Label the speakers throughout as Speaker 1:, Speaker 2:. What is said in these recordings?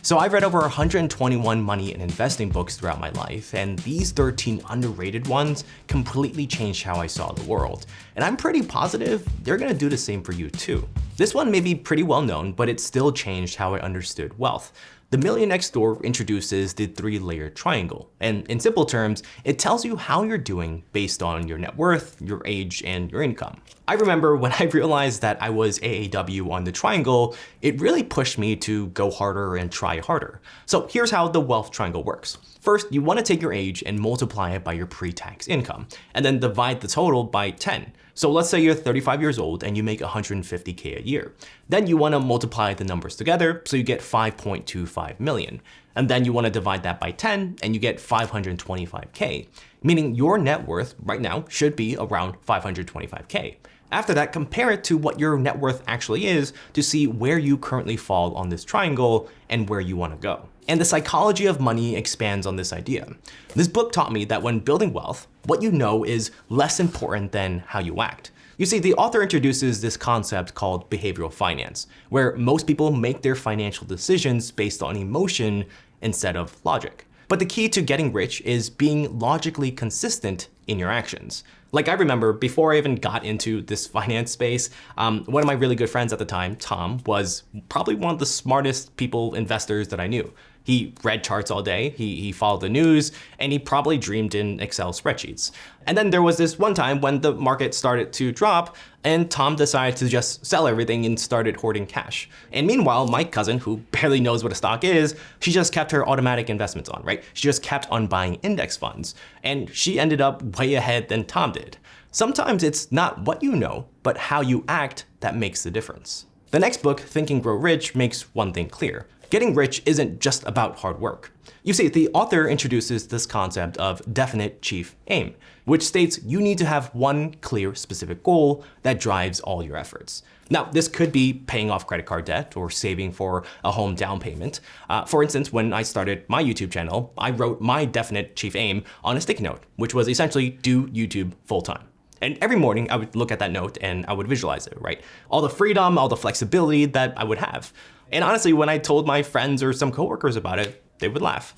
Speaker 1: So I've read over 121 money and investing books throughout my life, and these 13 underrated ones completely changed how I saw the world. And I'm pretty positive they're gonna do the same for you too. This one may be pretty well known, but it still changed how I understood wealth. The Millionaire Next Door introduces the 3-layer triangle, and in simple terms, it tells you how you're doing based on your net worth, your age, and your income. I remember when I realized that I was AAW on the triangle, it really pushed me to go harder and try harder. So here's how the wealth triangle works. First, you want to take your age and multiply it by your pre-tax income, and then divide the total by 10. So let's say you're 35 years old and you make 150K a year. Then you want to multiply the numbers together so you get 5.25 million. And then you want to divide that by 10 and you get 525K, meaning your net worth right now should be around 525K. After that, compare it to what your net worth actually is to see where you currently fall on this triangle and where you want to go. And the psychology of money expands on this idea. This book taught me that when building wealth, what you know is less important than how you act. You see, the author introduces this concept called behavioral finance, where most people make their financial decisions based on emotion instead of logic. But the key to getting rich is being logically consistent in your actions. Like I remember before I even got into this finance space, one of my really good friends at the time, Tom, was probably one of the smartest investors that I knew. He read charts all day, he followed the news, and he probably dreamed in Excel spreadsheets. And then there was this one time when the market started to drop and Tom decided to just sell everything and started hoarding cash. And meanwhile, my cousin, who barely knows what a stock is, she just kept her automatic investments on, right? She just kept on buying index funds. And she ended up way ahead than Tom did. Sometimes it's not what you know, but how you act that makes the difference. The next book, Think and Grow Rich, makes one thing clear. Getting rich isn't just about hard work. You see, the author introduces this concept of definite chief aim, which states you need to have one clear, specific goal that drives all your efforts. Now, this could be paying off credit card debt or saving for a home down payment. For instance, when I started my YouTube channel, I wrote my definite chief aim on a sticky note, which was essentially do YouTube full time. And every morning I would look at that note and I would visualize it, right? All the freedom, all the flexibility that I would have. And honestly, when I told my friends or some coworkers about it, they would laugh.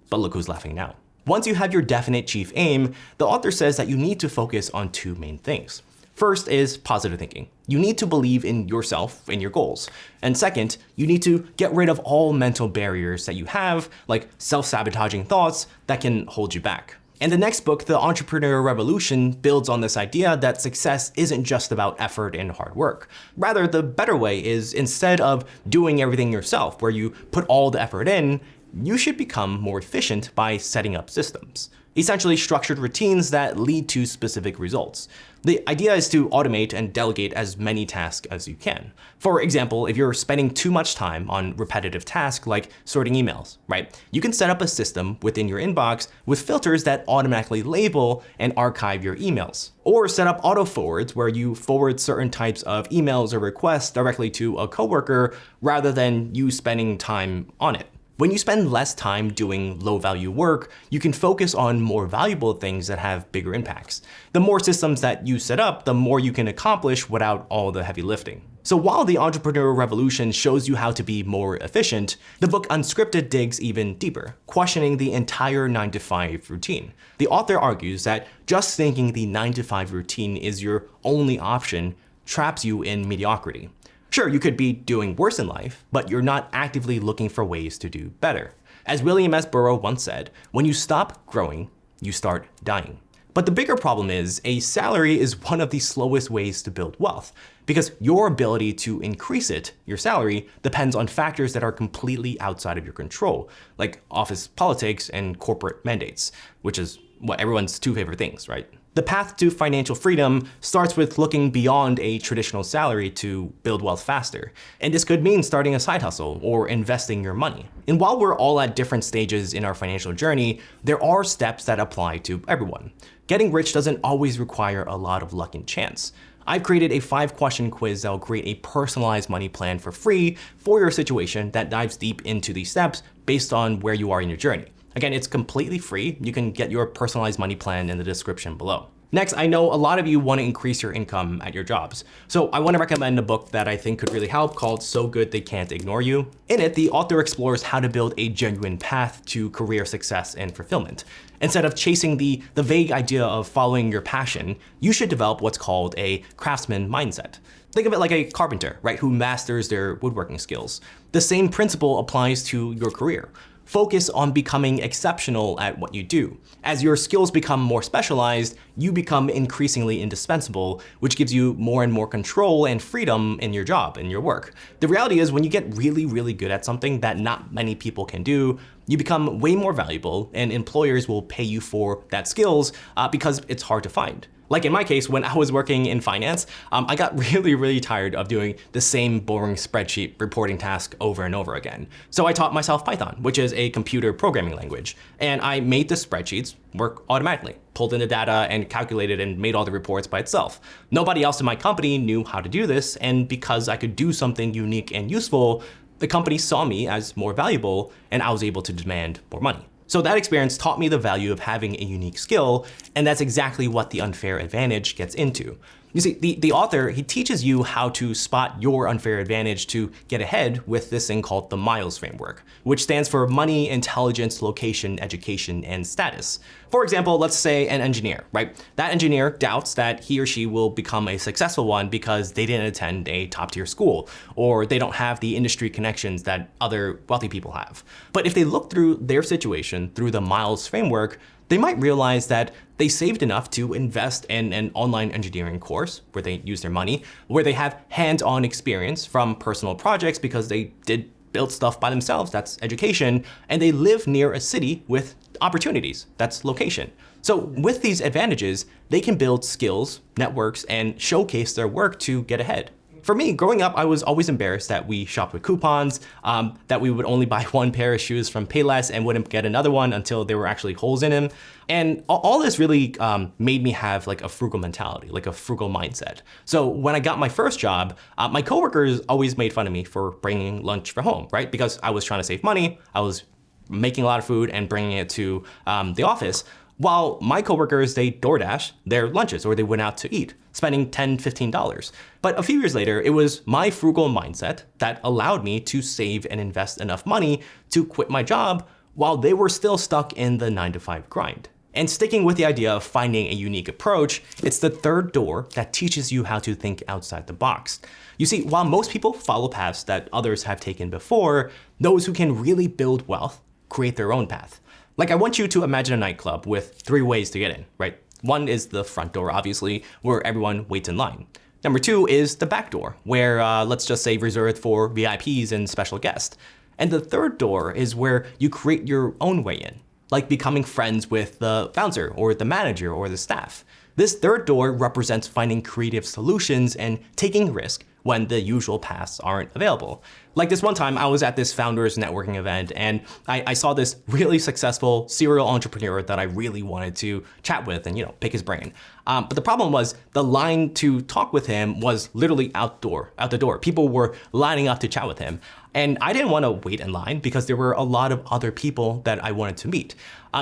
Speaker 1: But look who's laughing now. Once you have your definite chief aim, the author says that you need to focus on two main things. First is positive thinking. You need to believe in yourself and your goals. And second, you need to get rid of all mental barriers that you have, like self-sabotaging thoughts that can hold you back. And the next book, The Entrepreneurial Revolution, builds on this idea that success isn't just about effort and hard work. Rather, the better way is instead of doing everything yourself, where you put all the effort in, you should become more efficient by setting up systems. Essentially structured routines that lead to specific results. The idea is to automate and delegate as many tasks as you can. For example, if you're spending too much time on repetitive tasks like sorting emails, right? You can set up a system within your inbox with filters that automatically label and archive your emails. Or set up auto forwards where you forward certain types of emails or requests directly to a coworker rather than you spending time on it. When you spend less time doing low-value work, you can focus on more valuable things that have bigger impacts. The more systems that you set up, the more you can accomplish without all the heavy lifting. So while the Entrepreneurial Revolution shows you how to be more efficient, the book Unscripted digs even deeper, questioning the entire 9-to-5 routine. The author argues that just thinking the 9-to-5 routine is your only option traps you in mediocrity. Sure, you could be doing worse in life, but you're not actively looking for ways to do better. As William S. Burroughs once said, when you stop growing, you start dying. But the bigger problem is a salary is one of the slowest ways to build wealth because your ability to increase it, your salary, depends on factors that are completely outside of your control, like office politics and corporate mandates, which is what everyone's two favorite things, right? The path to financial freedom starts with looking beyond a traditional salary to build wealth faster. And this could mean starting a side hustle or investing your money. And while we're all at different stages in our financial journey, there are steps that apply to everyone. Getting rich doesn't always require a lot of luck and chance. I've created a 5-question quiz that will create a personalized money plan for free for your situation that dives deep into these steps based on where you are in your journey. Again, it's completely free. You can get your personalized money plan in the description below. Next, I know a lot of you want to increase your income at your jobs. So I want to recommend a book that I think could really help called So Good They Can't Ignore You. In it, the author explores how to build a genuine path to career success and fulfillment. Instead of chasing the vague idea of following your passion, you should develop what's called a craftsman mindset. Think of it like a carpenter, right, who masters their woodworking skills. The same principle applies to your career. Focus on becoming exceptional at what you do. As your skills become more specialized, you become increasingly indispensable, which gives you more and more control and freedom in your job, in your work. The reality is when you get really, really good at something that not many people can do, you become way more valuable and employers will pay you for that skills because it's hard to find. Like in my case, when I was working in finance, I got really, really tired of doing the same boring spreadsheet reporting task over and over again. So I taught myself Python, which is a computer programming language. And I made the spreadsheets work automatically, pulled in the data and calculated and made all the reports by itself. Nobody else in my company knew how to do this. And because I could do something unique and useful, the company saw me as more valuable and I was able to demand more money. So that experience taught me the value of having a unique skill, and that's exactly what the unfair advantage gets into. You see, the author, he teaches you how to spot your unfair advantage to get ahead with this thing called the MILES framework, which stands for money, intelligence, location, education, and status. For example, let's say an engineer, right? That engineer doubts that he or she will become a successful one because they didn't attend a top-tier school, or they don't have the industry connections that other wealthy people have. But if they look through their situation through the MILES framework, they might realize that they saved enough to invest in an online engineering course where they use their money, where they have hands-on experience from personal projects because they did build stuff by themselves, that's education, and they live near a city with opportunities, that's location. So with these advantages, they can build skills, networks, and showcase their work to get ahead. For me, growing up, I was always embarrassed that we shopped with coupons, that we would only buy one pair of shoes from Payless and wouldn't get another one until there were actually holes in them. And all this really made me have like a frugal mentality, like a frugal mindset. So when I got my first job, my coworkers always made fun of me for bringing lunch for home, right? Because I was trying to save money, I was making a lot of food and bringing it to the office. While my coworkers, they DoorDash their lunches or they went out to eat, spending $10, $15. But a few years later, it was my frugal mindset that allowed me to save and invest enough money to quit my job while they were still stuck in the 9-to-5 grind. And sticking with the idea of finding a unique approach, it's the third door that teaches you how to think outside the box. You see, while most people follow paths that others have taken before, those who can really build wealth create their own path. Like I want you to imagine a nightclub with 3 ways to get in, right? One is the front door, obviously, where everyone waits in line. Number 2 is the back door, where let's just say reserved for VIPs and special guests. And the third door is where you create your own way in, like becoming friends with the bouncer or the manager or the staff. This third door represents finding creative solutions and taking risk when the usual paths aren't available. Like this one time I was at this founders networking event and I saw this really successful serial entrepreneur that I really wanted to chat with and pick his brain. But the problem was the line to talk with him was literally out the door. People were lining up to chat with him. And I didn't want to wait in line because there were a lot of other people that I wanted to meet.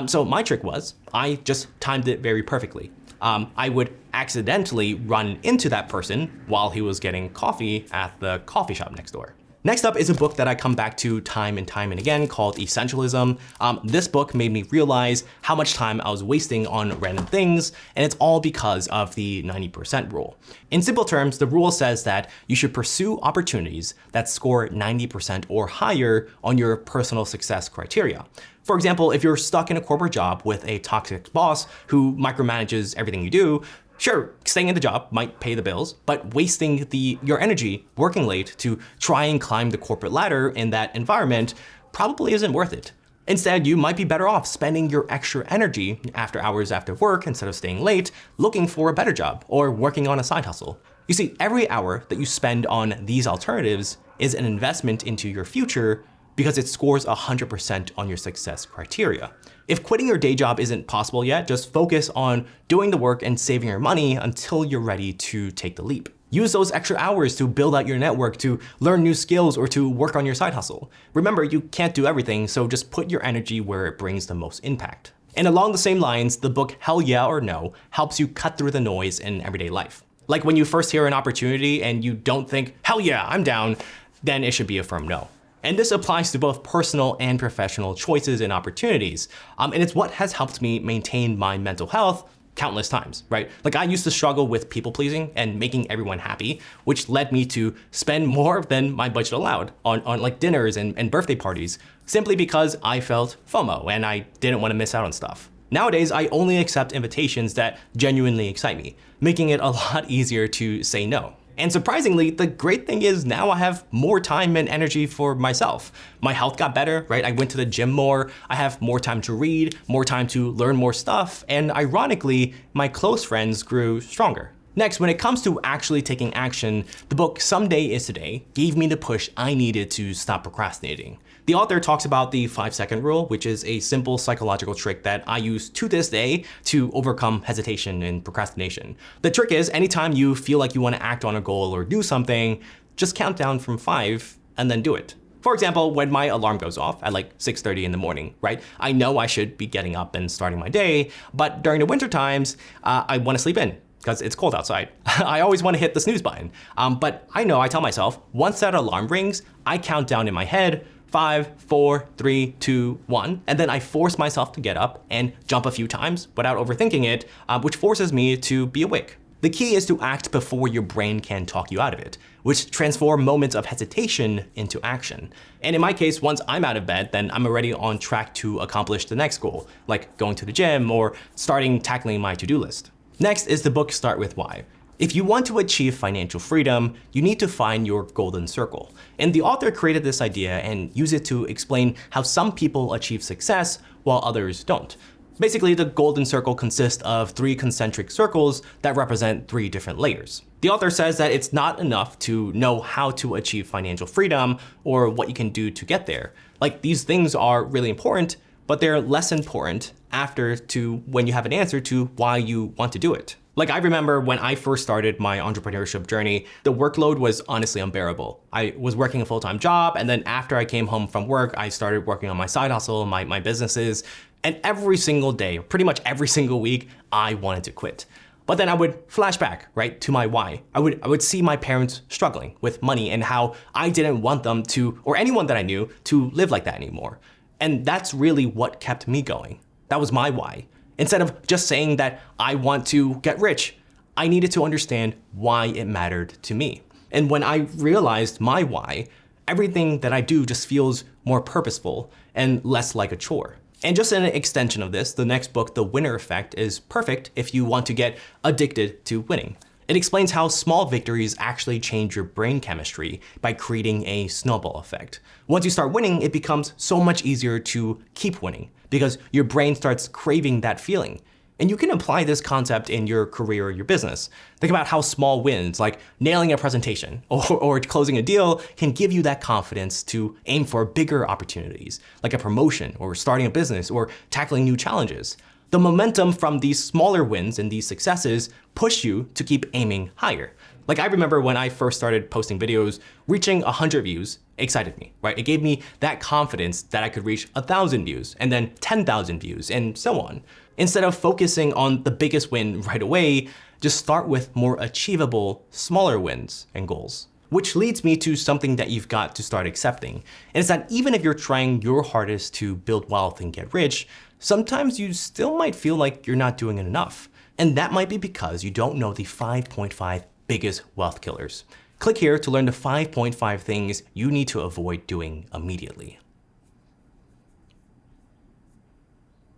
Speaker 1: So my trick was I just timed it very perfectly. I would accidentally run into that person while he was getting coffee at the coffee shop next door. Next up is a book that I come back to time and again called Essentialism. This book made me realize how much time I was wasting on random things, and it's all because of the 90% rule. In simple terms, the rule says that you should pursue opportunities that score 90% or higher on your personal success criteria. For example, if you're stuck in a corporate job with a toxic boss who micromanages everything you do, sure, staying in the job might pay the bills, but wasting your energy working late to try and climb the corporate ladder in that environment probably isn't worth it. Instead, you might be better off spending your extra energy after hours after work instead of staying late, looking for a better job or working on a side hustle. You see, every hour that you spend on these alternatives is an investment into your future because it scores 100% on your success criteria. If quitting your day job isn't possible yet, just focus on doing the work and saving your money until you're ready to take the leap. Use those extra hours to build out your network, to learn new skills, or to work on your side hustle. Remember, you can't do everything, so just put your energy where it brings the most impact. And along the same lines, the book Hell Yeah or No helps you cut through the noise in everyday life. Like when you first hear an opportunity and you don't think, hell yeah, I'm down, then it should be a firm no. And this applies to both personal and professional choices and opportunities. And it's what has helped me maintain my mental health countless times, right? Like I used to struggle with people pleasing and making everyone happy, which led me to spend more than my budget allowed on like dinners and birthday parties, simply because I felt FOMO and I didn't want to miss out on stuff. Nowadays, I only accept invitations that genuinely excite me, making it a lot easier to say no. And surprisingly, the great thing is now I have more time and energy for myself. My health got better, right? I went to the gym more, I have more time to read, more time to learn more stuff, and ironically, my close friends grew stronger. Next, when it comes to actually taking action, the book Someday is Today gave me the push I needed to stop procrastinating. The author talks about the 5-second rule, which is a simple psychological trick that I use to this day to overcome hesitation and procrastination. The trick is anytime you feel like you want to act on a goal or do something, just count down from 5 and then do it. For example, when my alarm goes off at like 6:30 in the morning, right? I know I should be getting up and starting my day, but during the winter times, I want to sleep in because it's cold outside. I always want to hit the snooze button. But I tell myself, once that alarm rings, I count down in my head, 5, 4, 3, 2, 1, and then I force myself to get up and jump a few times without overthinking it, which forces me to be awake. The key is to act before your brain can talk you out of it, which transform moments of hesitation into action. And in my case, once I'm out of bed, then I'm already on track to accomplish the next goal, like going to the gym or starting tackling my to-do list. Next is the book Start With Why. If you want to achieve financial freedom, you need to find your golden circle. And the author created this idea and used it to explain how some people achieve success while others don't. Basically, the golden circle consists of 3 concentric circles that represent 3 different layers. The author says that it's not enough to know how to achieve financial freedom or what you can do to get there. Like, these things are really important, but they're less important after to when you have an answer to why you want to do it. Like I remember when I first started my entrepreneurship journey, the workload was honestly unbearable. I was working a full-time job, and then after I came home from work, I started working on my side hustle, my businesses, and every single day, pretty much every single week, I wanted to quit. But then I would flash back, right, to my why. I would see my parents struggling with money and how I didn't want them to, or anyone that I knew, to live like that anymore. And that's really what kept me going. That was my why. Instead of just saying that I want to get rich, I needed to understand why it mattered to me. And when I realized my why, everything that I do just feels more purposeful and less like a chore. And just an extension of this, the next book, The Winner Effect, is perfect if you want to get addicted to winning. It explains how small victories actually change your brain chemistry by creating a snowball effect. Once you start winning, it becomes so much easier to keep winning because your brain starts craving that feeling. And you can apply this concept in your career or your business. Think about how small wins, like nailing a presentation or closing a deal, can give you that confidence to aim for bigger opportunities, like a promotion or starting a business or tackling new challenges. The momentum from these smaller wins and these successes push you to keep aiming higher. Like I remember when I first started posting videos, reaching 100 views excited me, right? It gave me that confidence that I could reach 1,000 views and then 10,000 views and so on. Instead of focusing on the biggest win right away, just start with more achievable, smaller wins and goals. Which leads me to something that you've got to start accepting. And it's that even if you're trying your hardest to build wealth and get rich, sometimes you still might feel like you're not doing enough. And that might be because you don't know the 5.5 biggest wealth killers. Click here to learn the 5.5 things you need to avoid doing immediately.